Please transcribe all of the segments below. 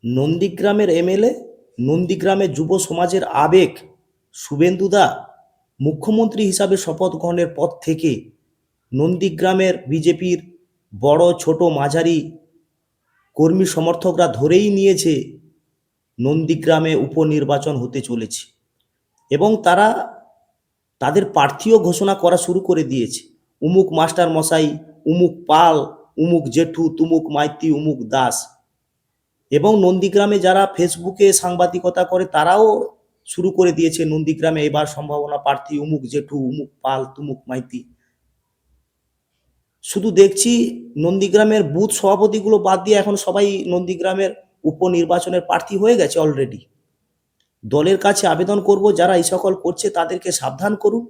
নন্দীগ্রামের এমএলএ, নন্দীগ্রামের যুব সমাজের আবেগ শুভেন্দুদা মুখ্যমন্ত্রী হিসাবে শপথ গ্রহণের পর থেকে নন্দীগ্রামের বিজেপির বড় ছোট মাঝারি কর্মী সমর্থকরা ধরেই নিয়েছে নন্দীগ্রামে উপনির্বাচন হতে চলেছে এবং তারা তাদের প্রার্থীও ঘোষণা করা শুরু করে দিয়েছে। উমুক মাস্টার মশাই, উমুক পাল, উমুক জেঠু, তুমুক মাইতি, উমুক দাস। এবং নন্দীগ্রামে যারা ফেসবুকে সাংবাদিকতা করে তারাও শুরু করে দিয়েছে নন্দীগ্রামে এবার সম্ভাবনা প্রার্থী উমুক জেঠু, উমুক পাল, তুমুক মাইতি। শুধু দেখছি নন্দীগ্রামের বুথ সভাপতিগুলো বাদ দিয়ে এখন সবাই নন্দীগ্রামের উপনির্বাচনের প্রার্থী হয়ে গেছে অলরেডি। দলের কাছে আবেদন করব, যারা এই সকল করছে তাদেরকে সাবধান করুন।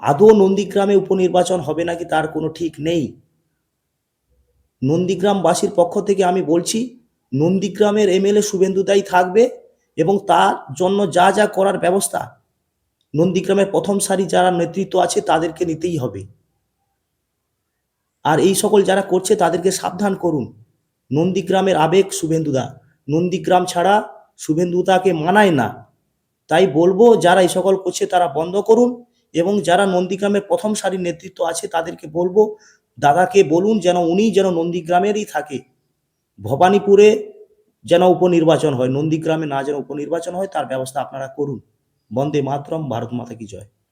আদৌ নন্দীগ্রামে উপনির্বাচন হবে নাকি তার কোনো ঠিক নেই। নন্দীগ্রামবাসীর পক্ষ থেকে আমি বলছি, নন্দীগ্রামের এমএলএ শুভেন্দুদাই থাকবে এবং তার জন্য যা যা করার ব্যবস্থা নন্দীগ্রামের প্রথম সারি যারা নেতৃত্ব আছে তাদেরকে নিতেই হবে। আর এই সকল যারা করছে তাদেরকে সাবধান করুন। নন্দীগ্রামের আবেগ শুভেন্দুদা, নন্দীগ্রাম ছাড়া শুভেন্দুদাকে মানায় না। তাই বলবো যারা এই সকল করছে তারা বন্ধ করুন এবং যারা নন্দীগ্রামের প্রথম সারির নেতৃত্ব আছে তাদেরকে বলবো দাদাকে বলুন যেন উনি যেন নন্দীগ্রামেরই থাকে। ভবানীপুরে যেন উপনির্বাচন হয়, নন্দীগ্রামে না যেন উপনির্বাচন হয় তার ব্যবস্থা আপনারা করুন। বন্দে মাতরম, ভারত মাতা কি জয়।